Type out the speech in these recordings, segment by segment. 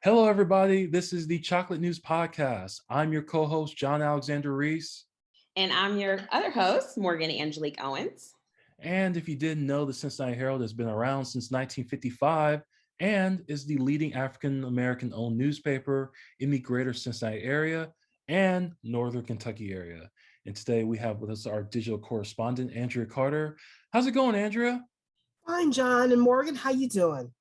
Hello, everybody. This is the Chocolate News Podcast. I'm your co-host, John Alexander Reese. And I'm your other host, Morgan Angelique Owens. And if you didn't know, the Cincinnati Herald has been around since 1955 and is the leading African-American owned newspaper in the greater Cincinnati area and northern Kentucky area. And today we have with us our digital correspondent, Andria Carter. How's it going, Andria? Fine, John and Morgan. How you doing?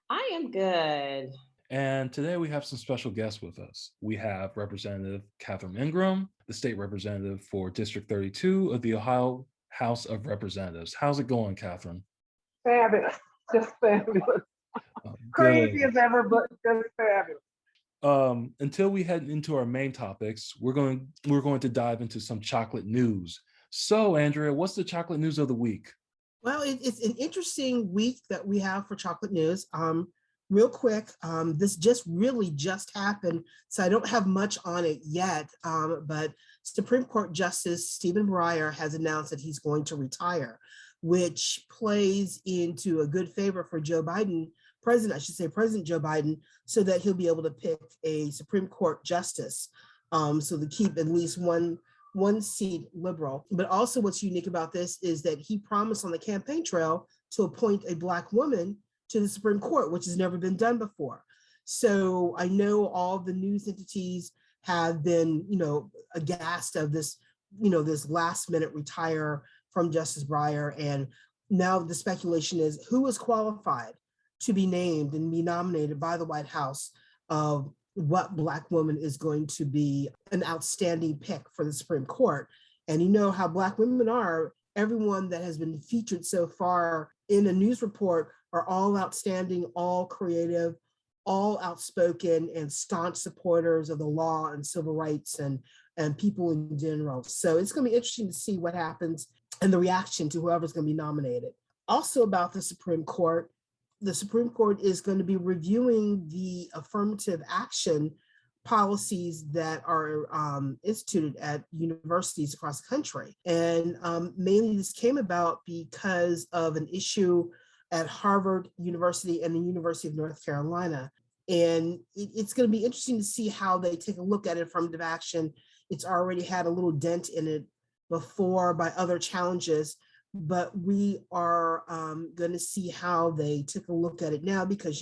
I am good. And today we have some special guests with us. We have Representative Catherine Ingram, the state representative for District 32 of the Ohio House of Representatives. How's it going, Catherine? Fabulous, just fabulous. Crazy as ever, but just fabulous. Until we head into our main topics, we're going to dive into some chocolate news. So, Andrea, what's the chocolate news of the week? Well, it's an interesting week that we have for chocolate news. Real quick, this just happened, so I don't have much on it yet, but Supreme Court Justice Stephen Breyer has announced that he's going to retire, which plays into a good favor for Joe Biden, President Joe Biden, so that he'll be able to pick a Supreme Court justice, so to keep at least one seat liberal. But also what's unique about this is that he promised on the campaign trail to appoint a Black woman to the Supreme Court, which has never been done before. So I know all the news entities have been, aghast of this, this last minute retire from Justice Breyer. And now the speculation is who is qualified to be named and be nominated by the White House of what Black woman is going to be an outstanding pick for the Supreme Court. And you know how Black women are. Everyone that has been featured so far in a news report are all outstanding, all creative, all outspoken and staunch supporters of the law and civil rights and people in general. So it's going to be interesting to see what happens and the reaction to whoever's going to be nominated. Also about the Supreme Court is going to be reviewing the affirmative action policies that are instituted at universities across the country. And mainly this came about because of an issue at Harvard University and the University of North Carolina. And it's going to be interesting to see how they take a look at affirmative action. It's already had a little dent in it before by other challenges, but we are going to see how they took a look at it now because,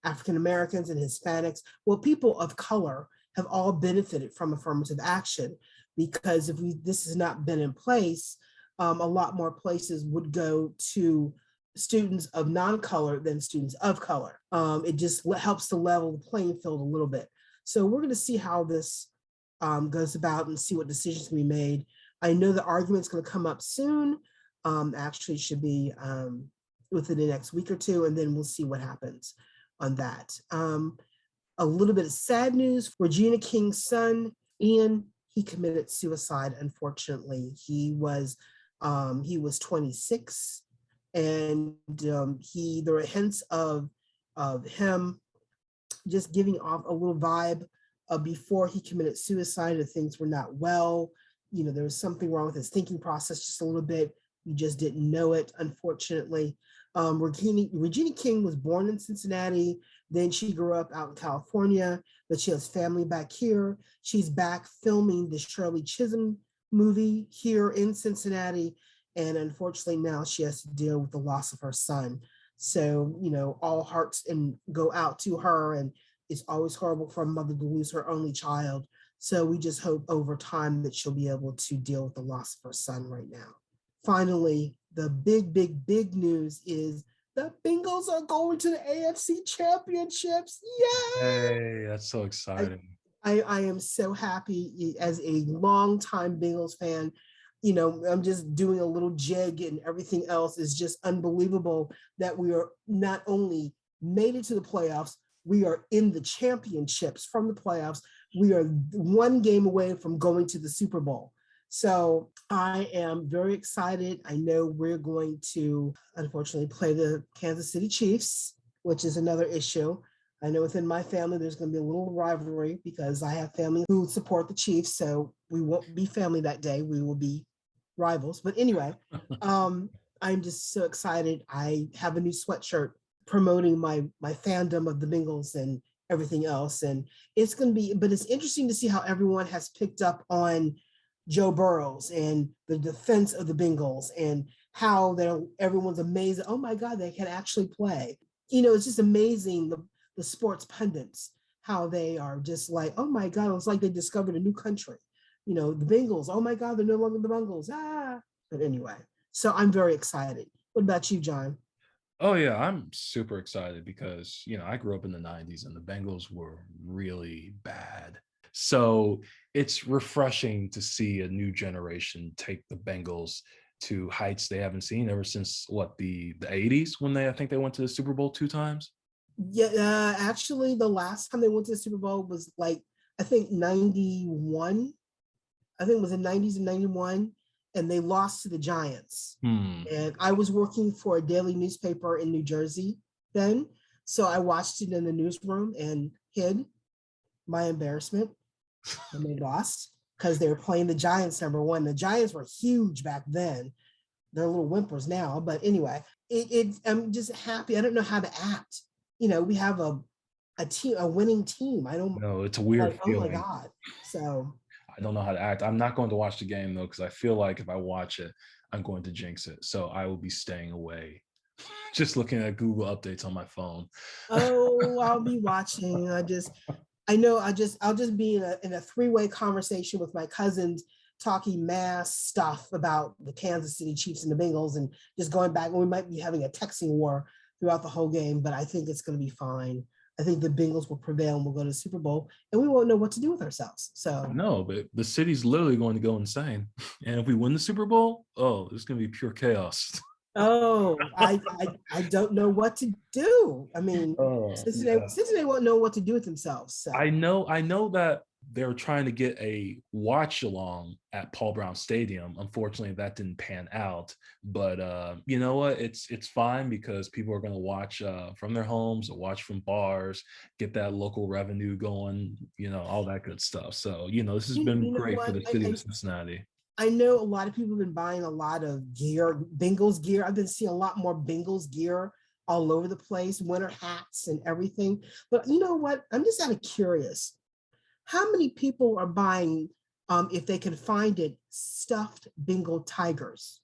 African Americans and Hispanics, well, people of color have all benefited from affirmative action because if this has not been in place, a lot more places would go to students of non-color than students of color. It just helps to level the playing field a little bit. So we're going to see how this goes about and see what decisions can be made. I know the argument's going to come up soon. Actually should be within the next week or two, and then we'll see what happens on that. A little bit of sad news. Regina King's son, Ian, he committed suicide, unfortunately. He was 26. And there were hints of him just giving off a little vibe before he committed suicide, that things were not well. There was something wrong with his thinking process just a little bit. We just didn't know it, unfortunately. Regina King was born in Cincinnati. Then she grew up out in California, but she has family back here. She's back filming the Shirley Chisholm movie here in Cincinnati. And unfortunately now she has to deal with the loss of her son. So, all hearts go out to her, and it's always horrible for a mother to lose her only child. So we just hope over time that she'll be able to deal with the loss of her son right now. Finally, the big news is the Bengals are going to the AFC Championships. Yay! Hey, that's so exciting. I am so happy as a longtime Bengals fan. I'm just doing a little jig, and everything else is just unbelievable that we are not only made it to the playoffs, we are in the championships from the playoffs. We are one game away from going to the Super Bowl. So I am very excited. I know we're going to, unfortunately, play the Kansas City Chiefs, which is another issue. I know within my family, there's going to be a little rivalry because I have family who support the Chiefs. So we won't be family that day. We will be rivals. But anyway, I'm just so excited. I have a new sweatshirt promoting my fandom of the Bengals, and everything else. And it's going to be, but it's interesting to see how everyone has picked up on Joe Burrows and the defense of the Bengals and how everyone's amazed. Oh my God, they can actually play. It's just amazing the sports pundits, how they are just like, oh my God, it's like they discovered a new country. The Bengals, oh my God, they're no longer the Bengals. But anyway, so I'm very excited. What about you, John? Oh yeah, I'm super excited because, I grew up in the 90s and the Bengals were really bad. So it's refreshing to see a new generation take the Bengals to heights they haven't seen ever since the 80s when I think they went to the Super Bowl 2 times. Yeah, actually the last time they went to the Super Bowl was I think 91. I think it was in 90s and 91, and they lost to the Giants. And I was working for a daily newspaper in New Jersey then. So I watched it in the newsroom and hid my embarrassment when they lost because they were playing the Giants, number one. The Giants were huge back then. They're little whimpers now. But anyway, I'm just happy. I don't know how to act. We have a winning team. I don't know. It's a weird feeling. Oh my God. So I don't know how to act. I'm not going to watch the game though, because I feel like if I watch it, I'm going to jinx it. So I will be staying away. Just looking at Google updates on my phone. Oh, I'll be watching. I'll just be in a three-way conversation with my cousins, talking mass stuff about the Kansas City Chiefs and the Bengals, and just going back. And we might be having a texting war throughout the whole game, but I think it's going to be fine. I think the Bengals will prevail and we'll go to the Super Bowl and we won't know what to do with ourselves. So no, but the city's literally going to go insane. And if we win the Super Bowl, it's going to be pure chaos. Oh, I don't know what to do. I mean, Cincinnati won't know what to do with themselves. So. I know that they're trying to get a watch along at Paul Brown Stadium. Unfortunately, that didn't pan out. But you know what? It's fine because people are going to watch from their homes or watch from bars, get that local revenue going, all that good stuff. So, this has been great for the city of Cincinnati. I know a lot of people have been buying a lot of gear, Bengals gear. I've been seeing a lot more Bengals gear all over the place, winter hats and everything. But you know what? I'm just kind of curious. How many people are buying, if they can find it, stuffed Bengal tigers?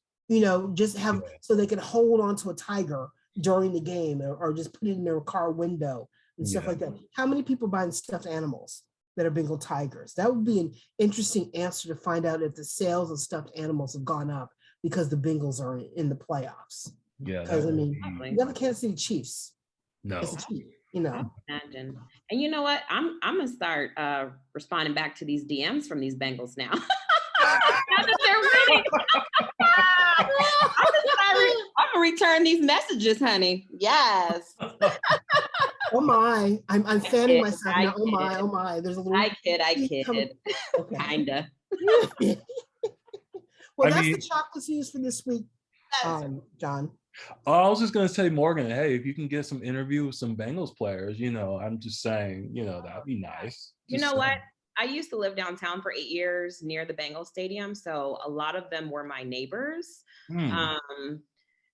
Just have so they can hold on to a tiger during the game or just put it in their car window and stuff like that. How many people buying stuffed animals that are Bengal tigers? That would be an interesting answer to find out if the sales of stuffed animals have gone up because the Bengals are in the playoffs. Yeah, because you got the Kansas City Chiefs. No, it's a Chief, Imagine. And you know what? I'm gonna start responding back to these DMs from these Bengals now. Now that they're winning. I'm gonna return these messages, honey. Yes. Oh my, I'm fanning myself now. Oh my, there's a little. I kid. Okay. Kinda. Well, that's the chocolate news for this week, John. I was just going to say, Morgan, hey, if you can get some interview with some Bengals players, I'm just saying, that'd be nice. You know what? I used to live downtown for 8 years near the Bengals Stadium. So a lot of them were my neighbors.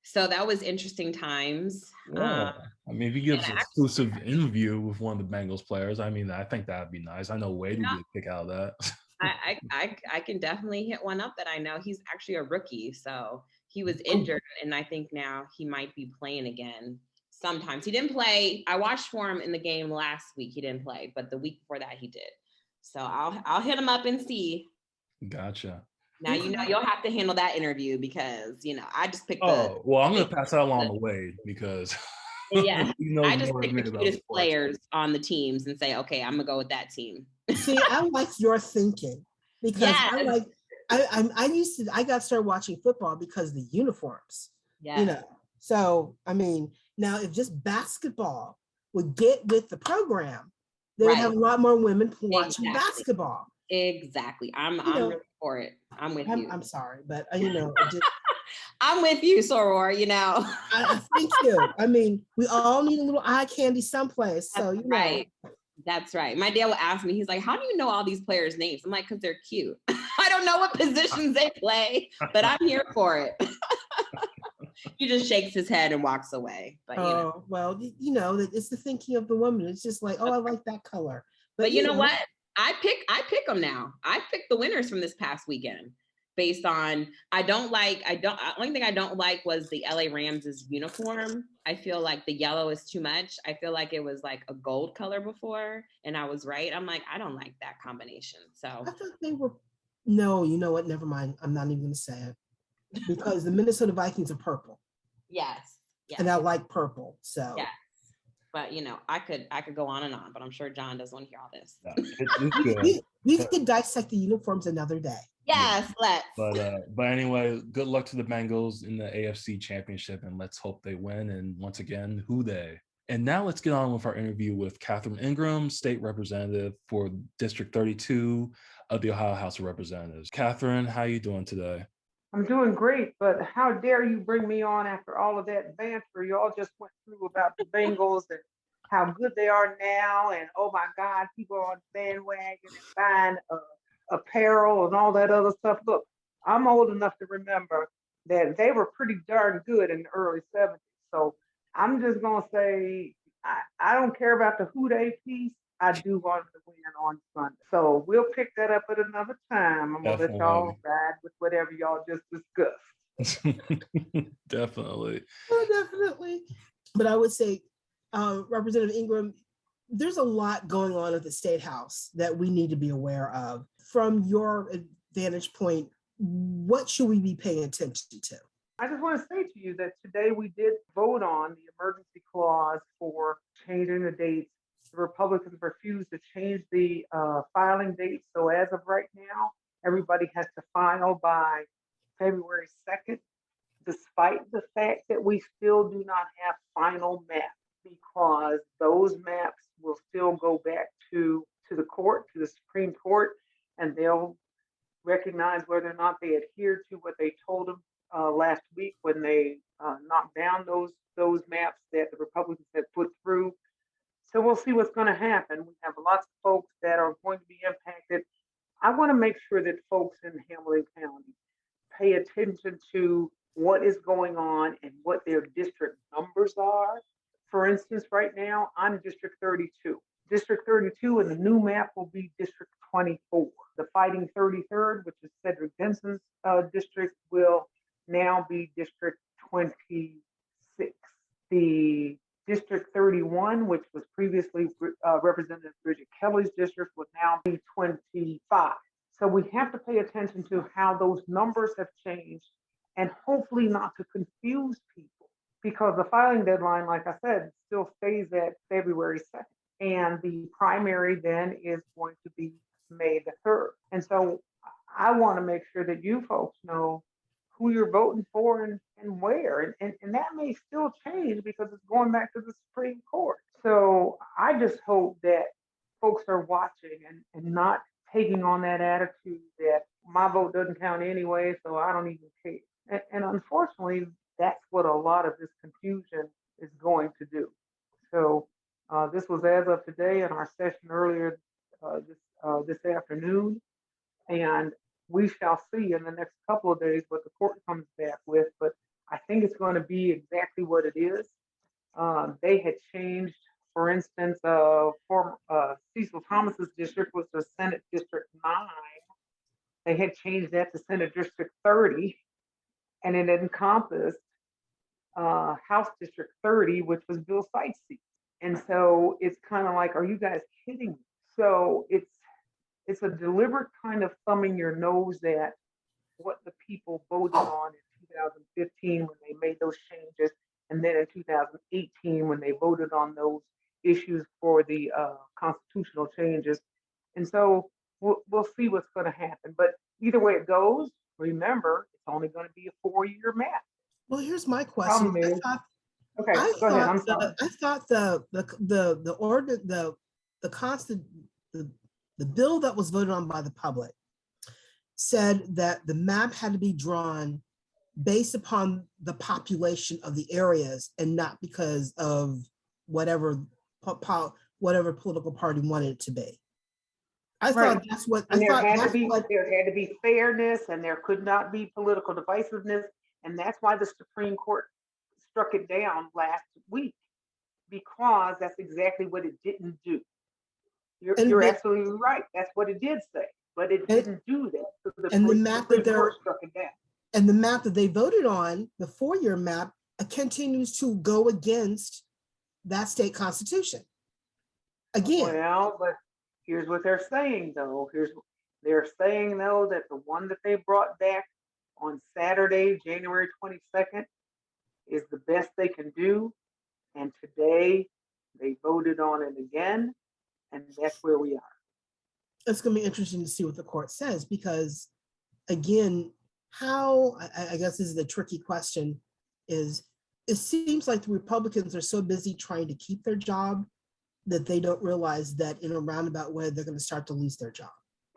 So that was interesting times. Yeah. If you give us an exclusive interview with one of the Bengals players, I think that'd be nice. I know Wade would get a kick out of that. I can definitely hit one up that I know. He's actually a rookie. So he was injured, and I think now he might be playing again. Sometimes he didn't play. I watched for him in the game last week. He didn't play, but the week before that he did. So I'll hit him up and see. Gotcha. Now you'll have to handle that interview because I just picked. I'm gonna pass that along the way because. Yeah, I just pick the cutest players on the teams and say, okay, I'm gonna go with that team. See, I like your thinking because I got started watching football because of the uniforms. Yeah. So now if just basketball would get with the program, they would have a lot more women watching basketball. Exactly. I'm really for it. I'm with you. I'm sorry, but I'm with you, Soror. I thank you. We all need a little eye candy someplace. So right. That's right. My dad would ask me, he's like, how do you know all these players' names? I'm like, because they're cute. I don't know what positions they play, but I'm here for it. He just shakes his head and walks away. But well, it's the thinking of the woman. It's just like, oh, I like that color. But you know what? I pick them now. I pick the winners from this past weekend based on only thing I don't like was the LA Rams' uniform. I feel like the yellow is too much. I feel like it was like a gold color before, and I was right. I'm like, I don't like that combination. So I thought they were. No, you know what? Never mind. I'm not even going to say it because the Minnesota Vikings are purple. Yes. And I like purple. So yeah. But I could go on and on, but I'm sure John doesn't want to hear all this. No, we could dissect the uniforms another day. Yes, let's. But anyway, good luck to the Bengals in the AFC Championship, and let's hope they win. And once again, who they? And now let's get on with our interview with Catherine Ingram, State Representative for District 32 of the Ohio House of Representatives. Catherine, how are you doing today? I'm doing great, but how dare you bring me on after all of that banter y'all just went through about the Bengals and how good they are now, and oh my God, people are on the bandwagon and buying apparel and all that other stuff. Look, I'm old enough to remember that they were pretty darn good in the early 70s. So I'm just gonna say I don't care about the who they piece. I do want to win on Sunday. So we'll pick that up at another time. I'm going to let y'all ride with whatever y'all just discussed. Definitely. Definitely. But I would say, Representative Ingram, there's a lot going on at the State House that we need to be aware of. From your vantage point, what should we be paying attention to? I just want to say to you that today we did vote on the emergency clause for changing the dates. The Republicans refused to change the filing date. So as of right now, everybody has to file by February 2nd, despite the fact that we still do not have final maps, because those maps will still go back to the court, to the Supreme Court, and they'll recognize whether or not they adhere to what they told them last week when they knocked down those maps that the Republicans had put through. So we'll see what's going to happen. We have lots of folks that are going to be impacted. I want to make sure that folks in Hamilton County pay attention to what is going on and what their district numbers are. For instance, right now, I'm District 32. District 32 and the new map will be District 24. The Fighting 33rd, which is Cedric Benson's district, will now be District 26. The District 31, which was previously Representative Bridget Kelly's district, will now be 25. So we have to pay attention to how those numbers have changed and hopefully not to confuse people, because the filing deadline, like I said, still stays at February 2nd. And the primary then is going to be May the 3rd. And so I want to make sure that you folks know who you're voting for and where. And that may still change because it's going back to the Supreme Court. So I just hope that folks are watching and not taking on that attitude that my vote doesn't count anyway, so I don't even care. And unfortunately, that's what a lot of this confusion is going to do. So this was as of today in our session earlier this afternoon. And we shall see in the next couple of days what the court comes back with, but I think it's going to be exactly what it is. They had changed, for instance, Cecil Thomas's district was the Senate District 9. They had changed that to Senate District 30, and it encompassed House District 30, which was Bill Sykes' seat. And so it's kind of like, are you guys kidding me? So it's a deliberate kind of thumbing your nose at what the people voted on in 2015 when they made those changes, and then in 2018 when they voted on those issues for the constitutional changes. And so we'll see what's going to happen. But either way it goes, remember, it's only going to be a 4-year map. Well, here's my question. Go ahead. I'm sorry. I thought the bill that was voted on by the public said that the map had to be drawn based upon the population of the areas and not because of whatever political party wanted it to be. I thought that's what I thought. There had to be fairness, and there could not be political divisiveness. And that's why the Supreme Court struck it down last week, because that's exactly what it didn't do. You're absolutely right. That's what it did say, but it didn't do that. So the Supreme Court struck it down. And the map that they voted on, the 4-year map, continues to go against that state constitution. Again. Well, but here's what they're saying, though. They're saying, though, that the one that they brought back on Saturday, January 22nd, is the best they can do. And today they voted on it again, and that's where we are. It's going to be interesting to see what the court says, because, again, I guess this is the tricky question, is it seems like the Republicans are so busy trying to keep their job that they don't realize that in a roundabout way, they're going to start to lose their job.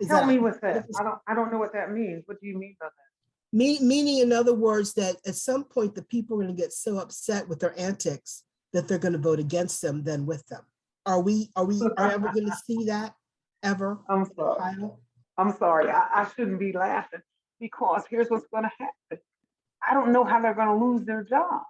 Tell me with that. I don't know what that means. What do you mean by that? Meaning, in other words, that at some point, the people are going to get so upset with their antics that they're going to vote against them than with them. Are we ever going to see that ever? I'm sorry. I'm sorry. I shouldn't be laughing, because here's what's going to happen. I don't know how they're going to lose their job.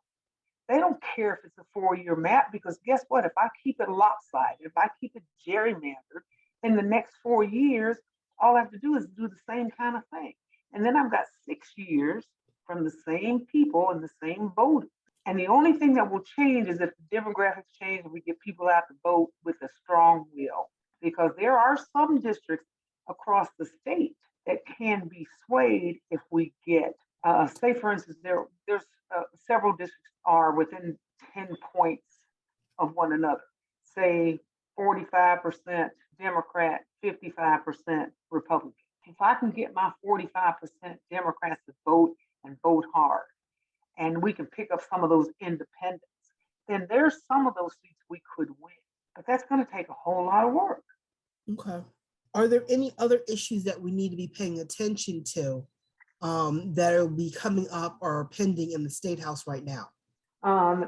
They don't care if it's a 4-year map, because guess what? If I keep it lopsided, if I keep it gerrymandered, in the next 4 years, all I have to do is do the same kind of thing. And then I've got 6 years from the same people and the same voters. And the only thing that will change is if the demographics change and we get people out to vote with a strong will. Because there are some districts across the state that can be swayed if we get, say for instance, there's several districts are within 10 points of one another. Say 45% Democrat, 55% Republican. If I can get my 45% Democrats to vote and vote hard, and we can pick up some of those independents, then there's some of those seats we could win. But that's going to take a whole lot of work. Okay. Are there any other issues that we need to be paying attention to that will be coming up or pending in the State House right now?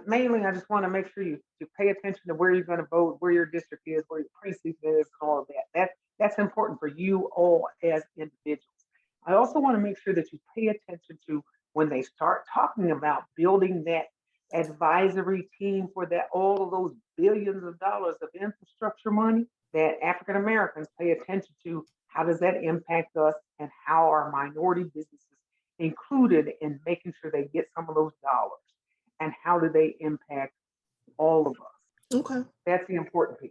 Mainly, I just want to make sure you pay attention to where you're going to vote, where your district is, where your precinct is, and all of that. That's important for you all as individuals. I also want to make sure that you pay attention to when they start talking about building that advisory team for that, all of those billions of dollars of infrastructure money, that African Americans pay attention to. How does that impact us, and how are minority businesses included in making sure they get some of those dollars, and how do they impact all of us? Okay. That's the important piece.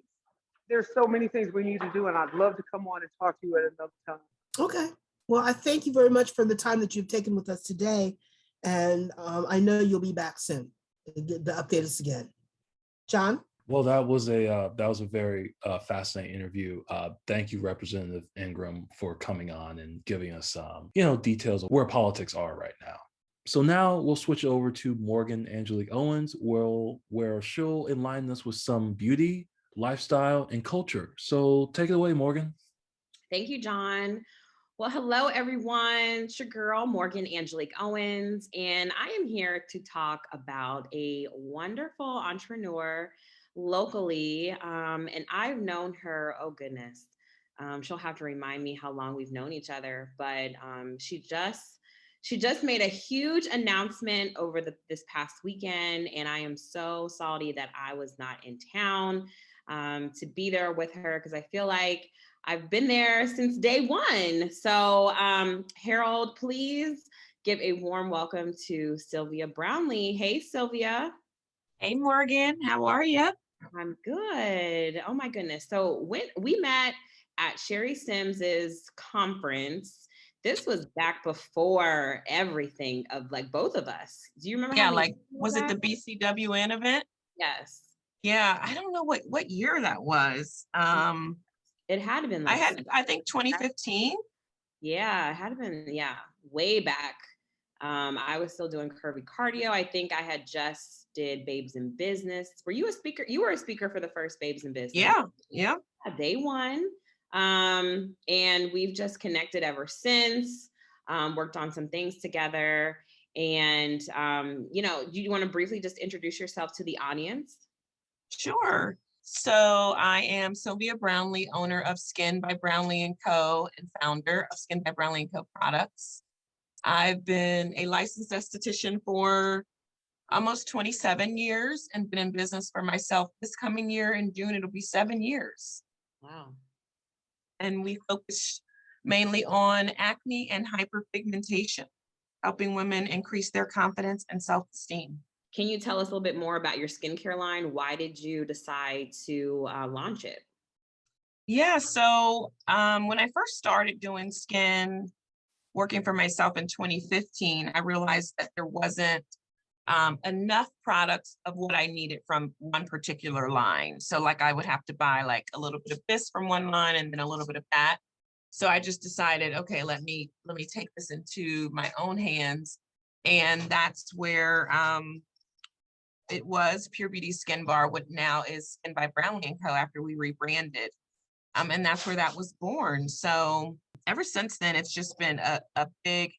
There's so many things we need to do, and I'd love to come on and talk to you at another time. Okay. Well, I thank you very much for the time that you've taken with us today. And I know you'll be back soon to update us again. John? Well, that was a very fascinating interview. Thank you, Representative Ingram, for coming on and giving us details of where politics are right now. So now we'll switch over to Morgan Angelique Owens, where she'll enlighten us with some beauty, lifestyle, and culture. So take it away, Morgan. Thank you, John. Well, hello, everyone. It's your girl, Morgan Angelique Owens, and I am here to talk about a wonderful entrepreneur locally, and I've known her, oh goodness, she'll have to remind me how long we've known each other, but she just made a huge announcement over this past weekend, and I am so salty that I was not in town to be there with her, because I feel like I've been there since day one. So Herald, please give a warm welcome to Sylvia Brownlee. Hey, Sylvia. Hey, Morgan, how are you? I'm good. Oh my goodness. So when we met at Sherry Sims's conference, this was back before everything of like both of us. Do you remember? Yeah, like, was it the BCWN event? Yes. Yeah, I don't know what year that was. It had been like I think 2015. Yeah, it had been, way back. I was still doing curvy cardio. I think I had just did Babes in Business. Were you a speaker? You were a speaker for the first Babes in Business. Yeah. Day one. And we've just connected ever since, worked on some things together. And, do you want to briefly just introduce yourself to the audience? Sure. So I am Sylvia Brownlee, owner of Skin by Brownlee & Co. and founder of Skin by Brownlee & Co. products. I've been a licensed esthetician for almost 27 years and been in business for myself. This coming year in June, it'll be 7 years. Wow. And we focus mainly on acne and hyperpigmentation, helping women increase their confidence and self-esteem. Can you tell us a little bit more about your skincare line? Why did you decide to launch it? Yeah, so when I first started doing skin, working for myself in 2015, I realized that there wasn't enough products of what I needed from one particular line. So like I would have to buy like a little bit of this from one line and then a little bit of that. So I just decided, okay, let me take this into my own hands. And that's where it was Pure Beauty Skin Bar, what now is Skin by Brownlee and Co. after we rebranded. And that's where that was born. So ever since then, it's just been a big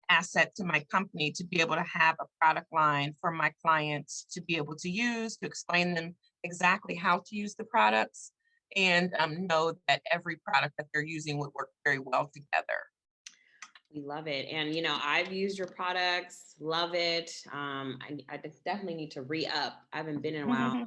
asset to my company to be able to have a product line for my clients to be able to use, to explain them exactly how to use the products, and know that every product that they're using would work very well together. We love it. And, you know, I've used your products, love it. I definitely need to re-up. I haven't been in a while.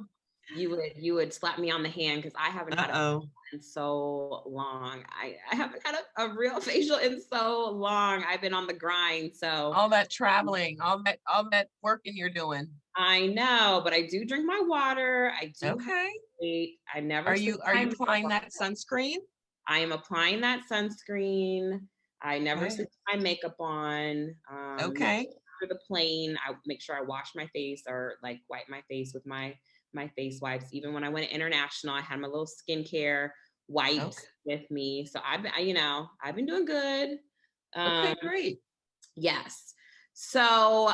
You would slap me on the hand because I haven't had a in so long. I haven't had a real facial in so long. I've been on the grind. So all that traveling, all that working you're doing. I know, but I do drink my water. I do. Okay. I never. Are you applying that sunscreen? I am applying that sunscreen. I never switch my makeup on. Okay. For the plane, I make sure I wash my face or like wipe my face with my face wipes. Even when I went international, I had my little skincare wipes with me. So I've been doing good. Okay, great. Yes. So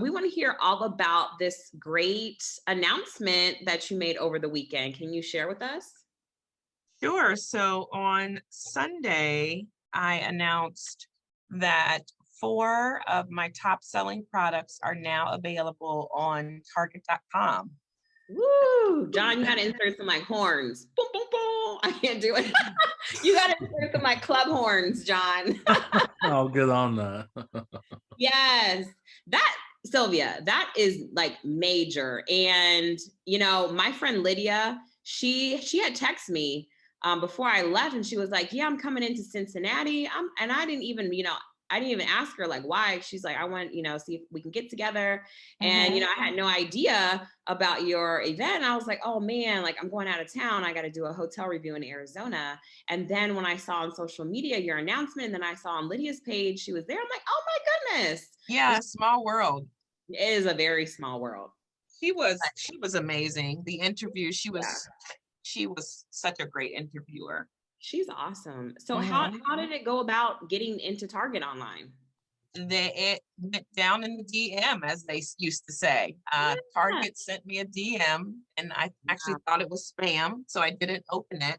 we want to hear all about this great announcement that you made over the weekend. Can you share with us? Sure. So on Sunday, I announced that 4 of my top selling products are now available on Target.com. Woo! John, you got to insert some like horns. Boom, boom, boom. I can't do it. You got to insert some like club horns, John. I'll get on that. Yes. Sylvia, that is like major. And, you know, my friend Lydia, she had texted me before I left and she was like, yeah, I'm coming into Cincinnati. And I didn't even ask her like why. She's like, I want, see if we can get together. And, I had no idea about your event. I was like, oh man, like I'm going out of town. I got to do a hotel review in Arizona. And then when I saw on social media your announcement, and then I saw on Lydia's page, she was there. I'm like, oh my goodness. Yeah, small world. It is a very small world. She was amazing. The interview, she was such a great interviewer. She's awesome. So how did it go about getting into Target online? It went down in the DM, as they used to say. Target sent me a DM, and I actually thought it was spam, so I didn't open it.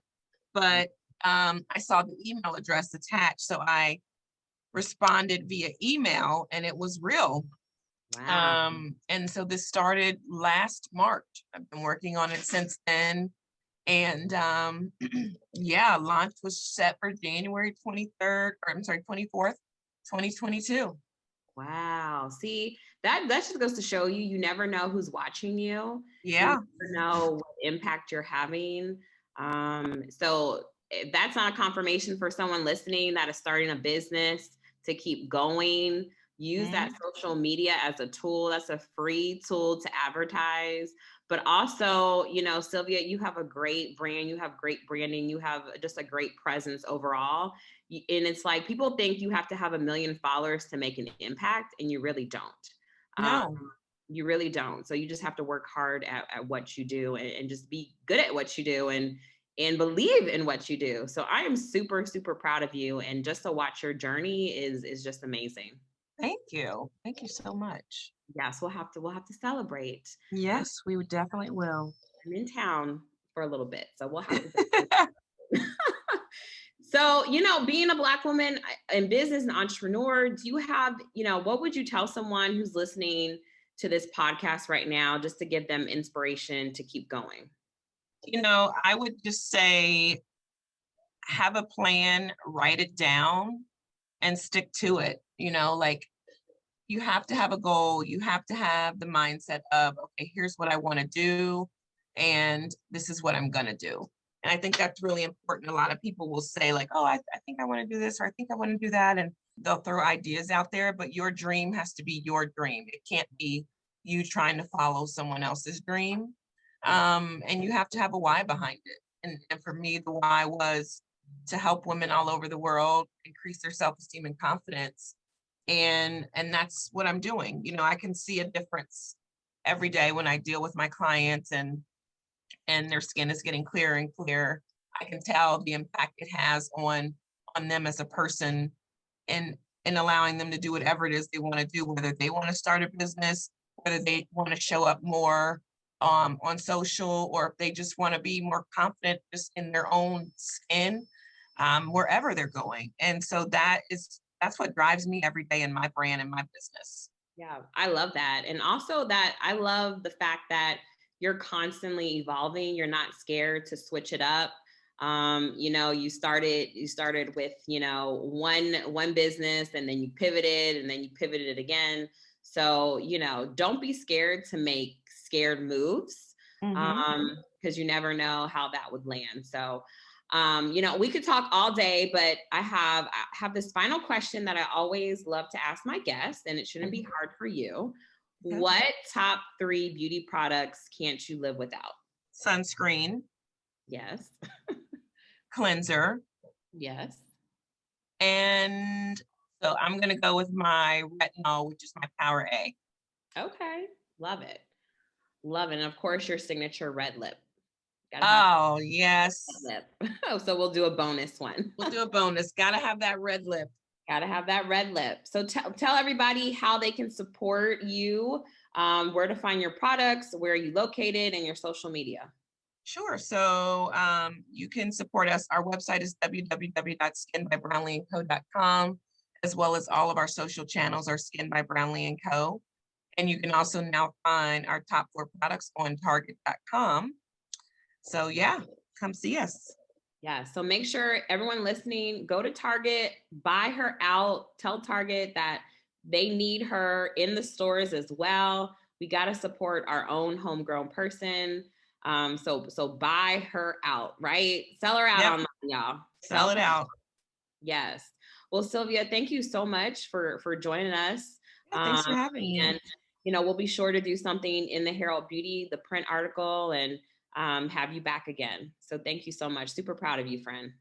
But I saw the email address attached, so I responded via email, and it was real. Wow. And so this started last March. I've been working on it since then. And launch was set for January 24th, 2022. Wow. See, that just goes to show you never know who's watching you. Yeah. You never know what impact you're having. So if that's not a confirmation for someone listening that is starting a business to keep going. Use that social media as a tool. That's a free tool to advertise. But also, Sylvia, you have a great brand. You have great branding. You have just a great presence overall. And it's like people think you have to have 1 million followers to make an impact, and you really don't. No. You really don't. So you just have to work hard at what you do and just be good at what you do and believe in what you do. So I am super, super proud of you. And just to watch your journey is just amazing. Thank you. Thank you so much. Yes, we'll have to celebrate. Yes, we definitely will. I'm in town for a little bit, so we'll have to. So, being a Black woman in business and entrepreneur, do you have, what would you tell someone who's listening to this podcast right now, just to give them inspiration to keep going? I would just say, have a plan, write it down, and stick to it. Like, you have to have a goal. You have to have the mindset of, okay, here's what I want to do, and this is what I'm going to do. And I think that's really important. A lot of people will say like, oh, I think I want to do this, or I think I want to do that. And they'll throw ideas out there, but your dream has to be your dream. It can't be you trying to follow someone else's dream. And you have to have a why behind it. And for me, the why was to help women all over the world increase their self-esteem and confidence. And that's what I'm doing. I can see a difference every day when I deal with my clients and their skin is getting clearer and clearer. I can tell the impact it has on them as a person, and allowing them to do whatever it is they want to do, whether they want to start a business, whether they want to show up more on social, or if they just want to be more confident just in their own skin, wherever they're going. And so that's what drives me every day in my brand and my business. Yeah, I love that. And also that I love the fact that you're constantly evolving. You're not scared to switch it up. You started with, one business, and then you pivoted, and then you pivoted again. So, don't be scared to make scared moves, because you never know how that would land. So, we could talk all day, but I have this final question that I always love to ask my guests, and it shouldn't be hard for you. Okay. What top 3 beauty products can't you live without? Sunscreen. Yes. Cleanser. Yes. And so I'm going to go with my retinol, which is my Power A. Okay. Love it. Love it. And of course, your signature red lip. Oh, yes. Oh, so we'll do a bonus one. We'll do a bonus. Got to have that red lip. Got to have that red lip. So tell everybody how they can support you, where to find your products, where are you located, and your social media. Sure. So you can support us. Our website is www.skinbybrownleeandco.com, as well as all of our social channels are Skin by Brownlee & Co. And you can also now find our top 4 products on Target.com. So yeah, come see us. Yeah. So make sure everyone listening, go to Target, buy her out, tell Target that they need her in the stores as well. We got to support our own homegrown person. So buy her out, right? Sell her out online, y'all. Sell it out. Yes. Well, Sylvia, thank you so much for joining us. Yeah, thanks for having me. And, we'll be sure to do something in the Herald Beauty, the print article, and have you back again. So thank you so much. Super proud of you, friend.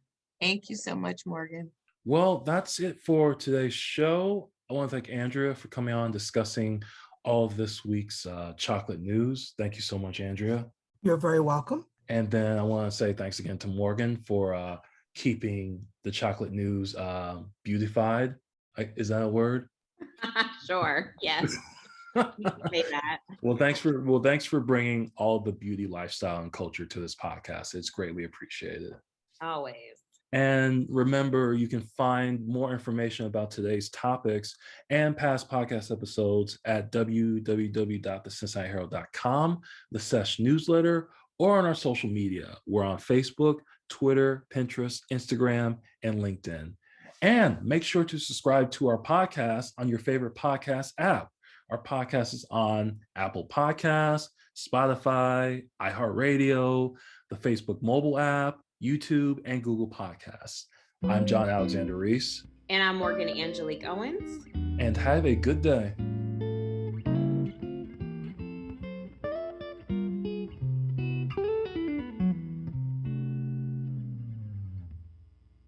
Thank you so much, Morgan. Well, that's it for today's show. I want to thank Andria for coming on discussing all of this week's chocolate news. Thank you so much, Andria. You're very welcome. And then I want to say thanks again to Morgan for keeping the chocolate news beautified. Is that a word? Sure. Yes. You can say that. Well, thanks for bringing all the beauty lifestyle and culture to this podcast. It's greatly appreciated. Always. And remember, you can find more information about today's topics and past podcast episodes at www.thecincinnatiherald.com, the SESH newsletter, or on our social media. We're on Facebook, Twitter, Pinterest, Instagram, and LinkedIn. And make sure to subscribe to our podcast on your favorite podcast app. Our podcast is on Apple Podcasts, Spotify, iHeartRadio, the Facebook mobile app, YouTube, and Google Podcasts. I'm John Alexander Reese. And I'm Morgan Angelique Owens. And have a good day.